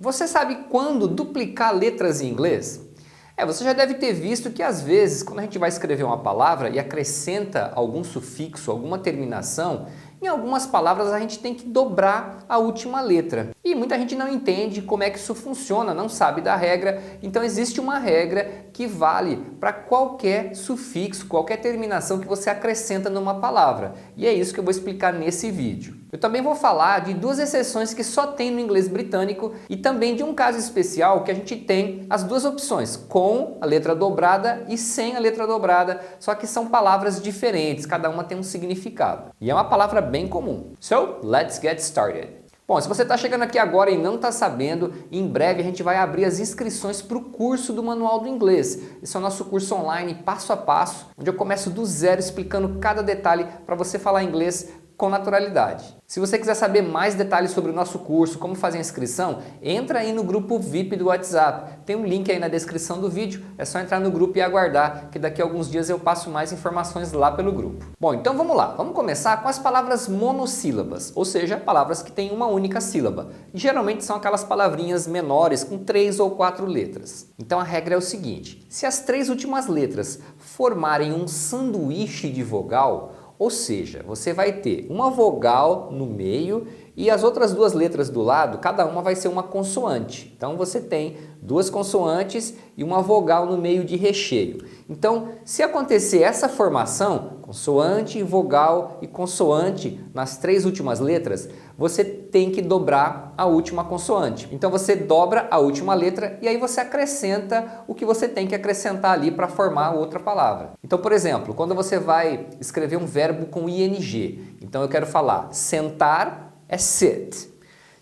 Você sabe quando duplicar letras em inglês? Você já deve ter visto que às vezes, quando a gente vai escrever uma palavra e acrescenta algum sufixo, alguma terminação, em algumas palavras a gente tem que dobrar a última letra. E muita gente não entende como é que isso funciona, não sabe da regra. Então existe uma regra que vale para qualquer sufixo, qualquer terminação que você acrescenta numa palavra. E é isso que eu vou explicar nesse vídeo. Eu também vou falar de duas exceções que só tem no inglês britânico e também de um caso especial que a gente tem as duas opções, com a letra dobrada e sem a letra dobrada, só que são palavras diferentes, cada uma tem um significado. E é uma palavra bem comum. So, let's get started. Bom, se você está chegando aqui agora e não está sabendo, em breve a gente vai abrir as inscrições para o curso do Manual do Inglês. Esse é o nosso curso online, passo a passo, onde eu começo do zero explicando cada detalhe para você falar inglês com naturalidade. Se você quiser saber mais detalhes sobre o nosso curso, como fazer a inscrição, entra aí no grupo VIP do WhatsApp. Tem um link aí na descrição do vídeo, é só entrar no grupo e aguardar, que daqui a alguns dias eu passo mais informações lá pelo grupo. Bom, então vamos lá, vamos começar com as palavras monossílabas, ou seja, palavras que têm uma única sílaba. E geralmente são aquelas palavrinhas menores com 3 ou 4 letras. Então a regra é o seguinte, se as 3 últimas letras formarem um sanduíche de vogal, ou seja, você vai ter uma vogal no meio e as outras duas letras do lado, cada uma vai ser uma consoante. Então você tem duas consoantes e uma vogal no meio de recheio. Então, se acontecer essa formação, consoante, vogal e consoante nas 3 últimas letras, você tem que dobrar a última consoante. Então você dobra a última letra e aí você acrescenta o que você tem que acrescentar ali para formar outra palavra. Então, por exemplo, quando você vai escrever um verbo com ing, então eu quero falar sentar é sit.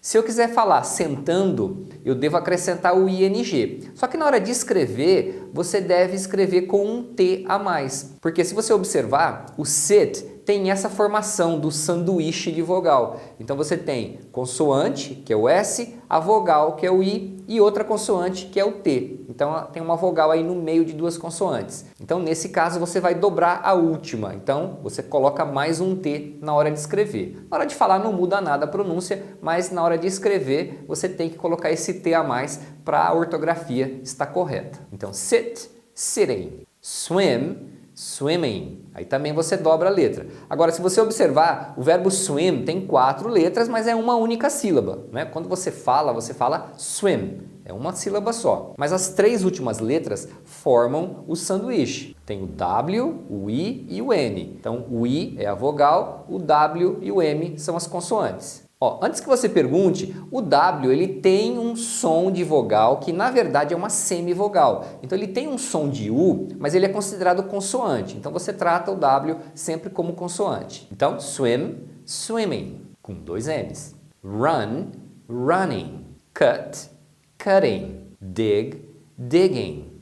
Se eu quiser falar sentando, eu devo acrescentar o ing. Só que na hora de escrever, você deve escrever com um T a mais. Porque se você observar, o sit tem essa formação do sanduíche de vogal. Então você tem consoante, que é o S, a vogal, que é o I, e outra consoante, que é o T. Então tem uma vogal aí no meio de duas consoantes. Então nesse caso você vai dobrar a última. Então você coloca mais um T na hora de escrever. Na hora de falar não muda nada a pronúncia, mas na hora de escrever você tem que colocar esse T a mais para a ortografia estar correta. Então sit, sitting, swim, swimming. Aí também você dobra a letra. Agora, se você observar, o verbo swim tem 4 letras, mas é uma única sílaba, né? Quando você fala swim. É uma sílaba só. Mas as 3 últimas letras formam o sanduíche. Tem o W, o I e o N. Então, o I é a vogal, o W e o M são as consoantes. Antes que você pergunte, o W ele tem um som de vogal que na verdade é uma semivogal. Então ele tem um som de U, mas ele é considerado consoante. Então você trata o W sempre como consoante. Então swim, swimming, com 2 M's. Run, running. Cut, cutting. Dig, digging.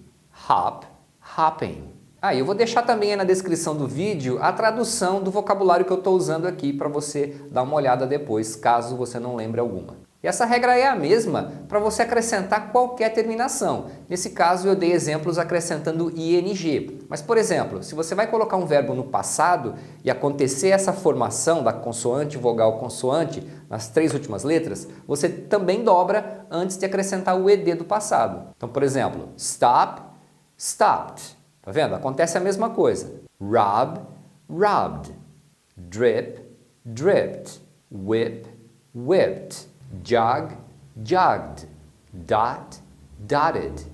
Hop, hopping. Eu vou deixar também aí na descrição do vídeo a tradução do vocabulário que eu estou usando aqui para você dar uma olhada depois, caso você não lembre alguma. E essa regra é a mesma para você acrescentar qualquer terminação. Nesse caso eu dei exemplos acrescentando ing. Mas, por exemplo, se você vai colocar um verbo no passado e acontecer essa formação da consoante, vogal, consoante nas 3 últimas letras, você também dobra antes de acrescentar o ed do passado. Então, por exemplo, stop, stopped. Tá vendo? Acontece a mesma coisa. Rob, robbed. Drip, dripped. Whip, whipped. Jog, jogged. Dot, dotted.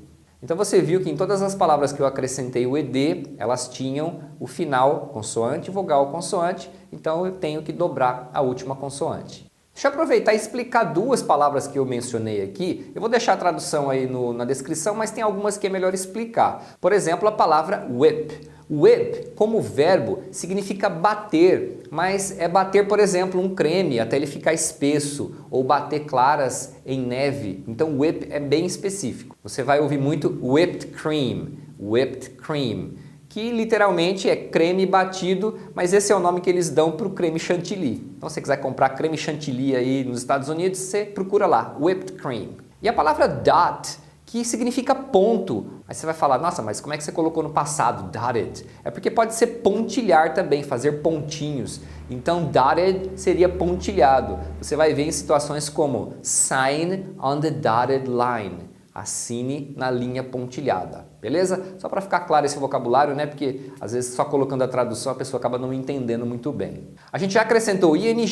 Então você viu que em todas as palavras que eu acrescentei o ed, elas tinham o final consoante, vogal, consoante. Então eu tenho que dobrar a última consoante. Deixa eu aproveitar e explicar 2 palavras que eu mencionei aqui. Eu vou deixar a tradução aí na descrição, mas tem algumas que é melhor explicar. Por exemplo, a palavra whip. Whip, como verbo, significa bater, mas é bater, por exemplo, um creme até ele ficar espesso, ou bater claras em neve. Então, whip é bem específico. Você vai ouvir muito whipped cream, que literalmente é creme batido, mas esse é o nome que eles dão para o creme chantilly. Então, se você quiser comprar creme chantilly aí nos Estados Unidos, você procura lá, whipped cream. E a palavra dot, que significa ponto Aí você vai falar, nossa, mas como é que você colocou no passado, dotted? É porque pode ser pontilhar também, fazer pontinhos. Então, dotted seria pontilhado. Você vai ver em situações como sign on the dotted line. Assine na linha pontilhada, beleza? Só para ficar claro esse vocabulário, né? Porque às vezes só colocando a tradução a pessoa acaba não entendendo muito bem. A gente já acrescentou ing,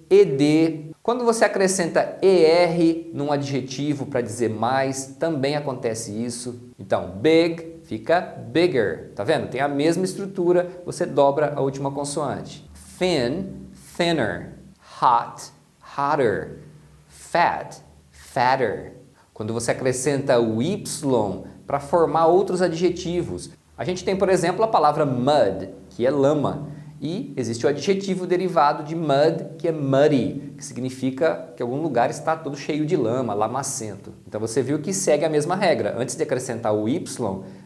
ed. Quando você acrescenta er num adjetivo para dizer mais, também acontece isso. Então, big fica bigger, tá vendo? Tem a mesma estrutura, você dobra a última consoante. Thin, thinner. Hot, hotter. Fat, fatter. Quando você acrescenta o y para formar outros adjetivos. A gente tem, por exemplo, a palavra mud, que é lama. E existe o adjetivo derivado de mud, que é muddy, que significa que algum lugar está todo cheio de lama, lamacento. Então você viu que segue a mesma regra. Antes de acrescentar o y,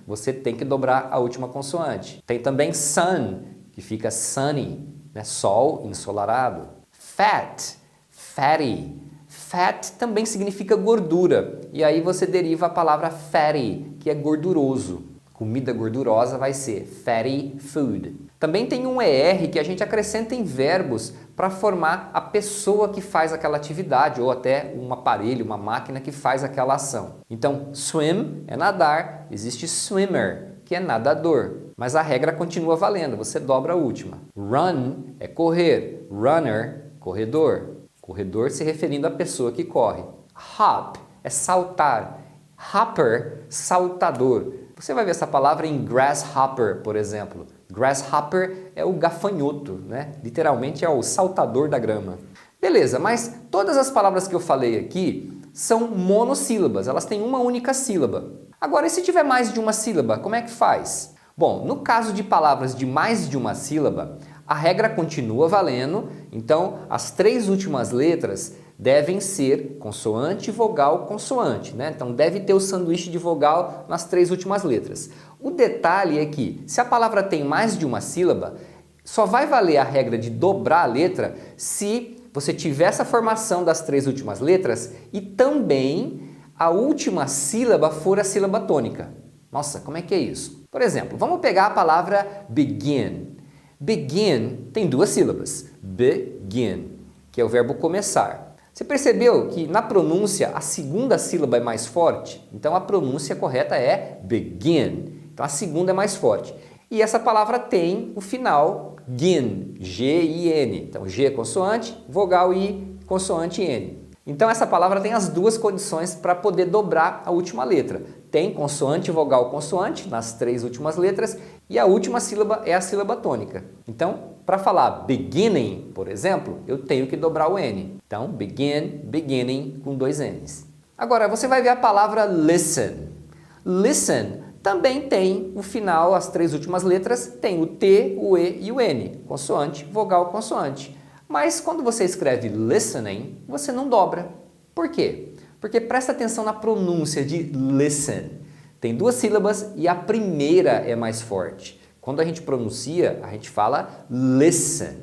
você tem que dobrar a última consoante. Tem também sun, que fica sunny, né? Sol, ensolarado. Fat, fatty. Fat também significa gordura, e aí você deriva a palavra fatty, que é gorduroso. Comida gordurosa vai ser fatty food. Também tem um ER que a gente acrescenta em verbos para formar a pessoa que faz aquela atividade, ou até um aparelho, uma máquina que faz aquela ação. Então, swim é nadar, existe swimmer, que é nadador. Mas a regra continua valendo, você dobra a última. Run é correr, runner, corredor. Corredor se referindo à pessoa que corre. Hop é saltar. Hopper, saltador. Você vai ver essa palavra em grasshopper, por exemplo. Grasshopper é o gafanhoto, né? Literalmente é o saltador da grama. Beleza, mas todas as palavras que eu falei aqui são monossílabas, elas têm uma única sílaba. Agora, e se tiver mais de uma sílaba, como é que faz? Bom, no caso de palavras de mais de uma sílaba, a regra continua valendo, então as três últimas letras devem ser consoante, vogal, consoante, né? Então deve ter o sanduíche de vogal nas três últimas letras. O detalhe é que, se a palavra tem mais de uma sílaba, só vai valer a regra de dobrar a letra se você tiver essa formação das três últimas letras e também a última sílaba for a sílaba tônica. Nossa, como é que é isso? Por exemplo, vamos pegar a palavra begin. Begin tem duas sílabas, begin, que é o verbo começar. Você percebeu que na pronúncia a segunda sílaba é mais forte? Então a pronúncia correta é begin. Então a segunda é mais forte. E essa palavra tem o final gin, G-I-N. Então G é consoante, vogal I, consoante N. Então essa palavra tem as duas condições para poder dobrar a última letra. Tem consoante, vogal, consoante nas três últimas letras e a última sílaba é a sílaba tônica. Então, para falar beginning, por exemplo, eu tenho que dobrar o N. Então, begin, beginning com dois N's. Agora, você vai ver a palavra listen. Listen também tem o final, as três últimas letras, tem o T, o E e o N. Consoante, vogal, consoante. Mas quando você escreve listening, você não dobra. Por quê? Porque presta atenção na pronúncia de listen. Tem duas sílabas e a primeira é mais forte. Quando a gente pronuncia, a gente fala listen.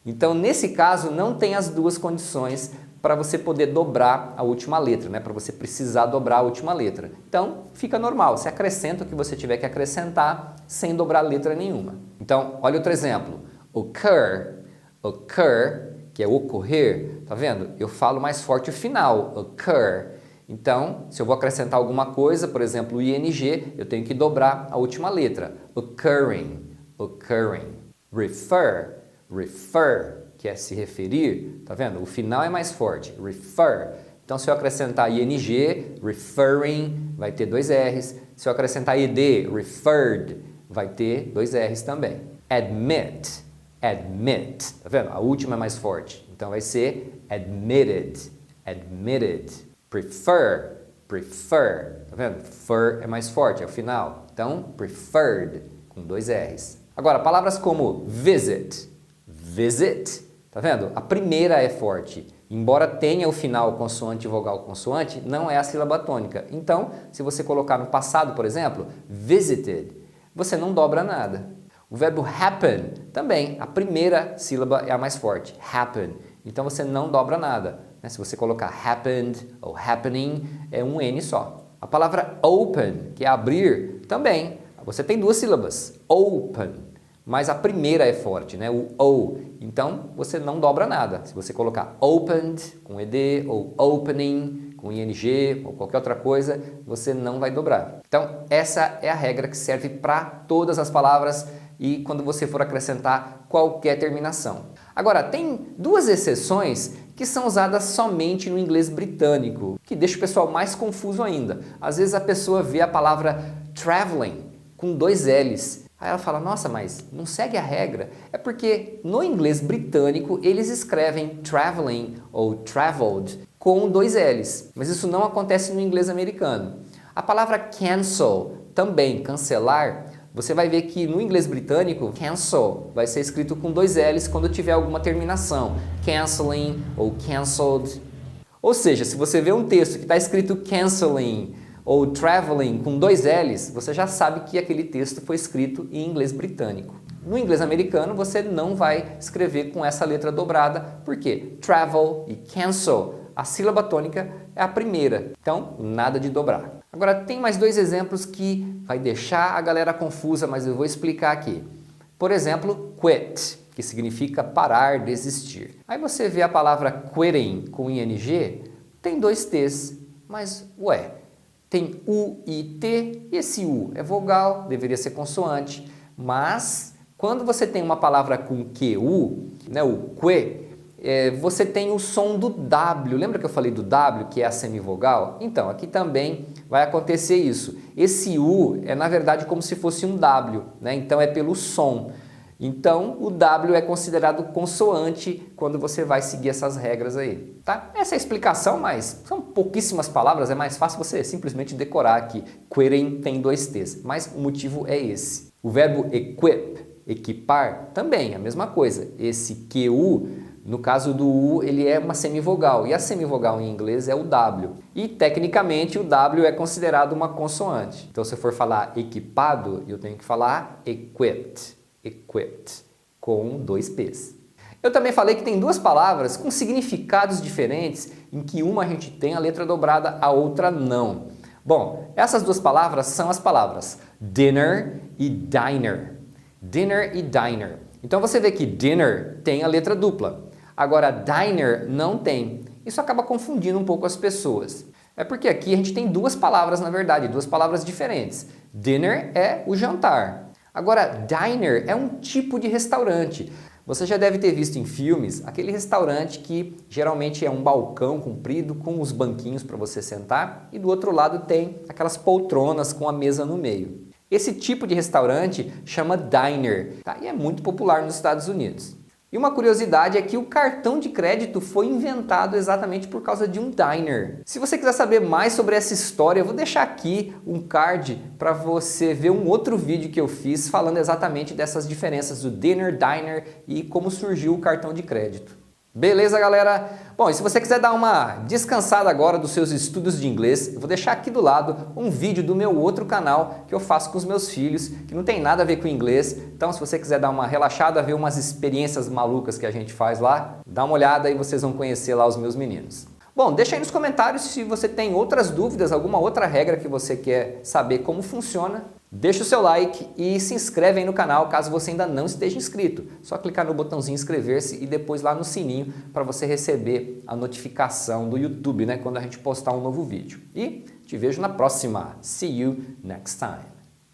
Então, nesse caso, não tem as duas condições para você poder dobrar a última letra, né? Para você precisar dobrar a última letra. Então, fica normal, você acrescenta o que você tiver que acrescentar sem dobrar letra nenhuma. Então, olha outro exemplo. Occur, que é ocorrer, tá vendo? Eu falo mais forte o final, occur. Então, se eu vou acrescentar alguma coisa, por exemplo, o ing, eu tenho que dobrar a última letra. Occurring, occurring. Refer, que é se referir, tá vendo? O final é mais forte, refer. Então, se eu acrescentar ing, referring, vai ter dois R's. Se eu acrescentar ed, referred, vai ter dois R's também. Admit, tá vendo? A última é mais forte. Então, vai ser admitted. Prefer, tá vendo? Prefer é mais forte, é o final. Então, preferred, com dois R's. Agora, palavras como visit, tá vendo? A primeira é forte. Embora tenha o final consoante, vogal, consoante, não é a sílaba tônica. Então, se você colocar no passado, por exemplo, visited, você não dobra nada. O verbo happen, também, a primeira sílaba é a mais forte, happen. Então, você não dobra nada. Se você colocar happened ou happening, é um N só. A palavra open, que é abrir, também. Você tem duas sílabas, open, mas a primeira é forte, né? O O. Então, você não dobra nada. Se você colocar opened com ED ou opening com ING ou qualquer outra coisa, você não vai dobrar. Então, essa é a regra que serve para todas as palavras e quando você for acrescentar qualquer terminação. Agora, tem duas exceções que são usadas somente no inglês britânico, que deixa o pessoal mais confuso ainda. Às vezes a pessoa vê a palavra traveling com dois L's. Aí ela fala, nossa, mas não segue a regra. É porque no inglês britânico eles escrevem traveling ou traveled com dois L's, mas isso não acontece no inglês americano. A palavra cancel, também, cancelar, você vai ver que no inglês britânico, cancel vai ser escrito com dois L's quando tiver alguma terminação. Canceling ou cancelled. Ou seja, se você vê um texto que está escrito canceling ou traveling com dois L's, você já sabe que aquele texto foi escrito em inglês britânico. No inglês americano, você não vai escrever com essa letra dobrada, porque travel e cancel, a sílaba tônica é a primeira, então nada de dobrar. Agora tem mais dois exemplos que vai deixar a galera confusa, mas eu vou explicar aqui. Por exemplo, quit, que significa parar, desistir. Aí você vê a palavra quitting com ing, tem dois T's, mas ué, tem U e T, e esse U é vogal, deveria ser consoante, mas quando você tem uma palavra com QU, né, o que, você tem o som do W. Lembra que eu falei do W, que é a semivogal? Então, aqui também vai acontecer isso. Esse U é, na verdade, como se fosse um W, né? Então é pelo som. Então, o W é considerado consoante quando você vai seguir essas regras aí, tá? Essa é a explicação, mas são pouquíssimas palavras, é mais fácil você simplesmente decorar que quitting tem dois T's, mas o motivo é esse. O verbo equip, equipar, também a mesma coisa. Esse QU, no caso do U, ele é uma semivogal, e a semivogal em inglês é o W. E, tecnicamente, o W é considerado uma consoante. Então, se eu for falar equipado, eu tenho que falar equipped. Equipped, com dois P's. Eu também falei que tem duas palavras com significados diferentes, em que uma a gente tem a letra dobrada, a outra não. Bom, essas duas palavras são as palavras dinner e diner. Dinner e diner. Então você vê que dinner tem a letra dupla, agora diner não tem. Isso acaba confundindo um pouco as pessoas. É porque aqui a gente tem duas palavras, na verdade, duas palavras diferentes. Dinner é o jantar. Agora, diner é um tipo de restaurante. Você já deve ter visto em filmes aquele restaurante que geralmente é um balcão comprido com os banquinhos para você sentar e do outro lado tem aquelas poltronas com a mesa no meio. Esse tipo de restaurante chama diner, tá? E é muito popular nos Estados Unidos. E uma curiosidade é que o cartão de crédito foi inventado exatamente por causa de um diner. Se você quiser saber mais sobre essa história, eu vou deixar aqui um card para você ver um outro vídeo que eu fiz falando exatamente dessas diferenças do dinner, diner e como surgiu o cartão de crédito. Beleza, galera? Bom, e se você quiser dar uma descansada agora dos seus estudos de inglês, eu vou deixar aqui do lado um vídeo do meu outro canal que eu faço com os meus filhos, que não tem nada a ver com inglês. Então, se você quiser dar uma relaxada, ver umas experiências malucas que a gente faz lá, dá uma olhada e vocês vão conhecer lá os meus meninos. Bom, deixa aí nos comentários se você tem outras dúvidas, alguma outra regra que você quer saber como funciona. Deixa o seu like e se inscreve aí no canal caso você ainda não esteja inscrito. Só clicar no botãozinho inscrever-se e depois lá no sininho para você receber a notificação do YouTube, né, quando a gente postar um novo vídeo. E te vejo na próxima. See you next time.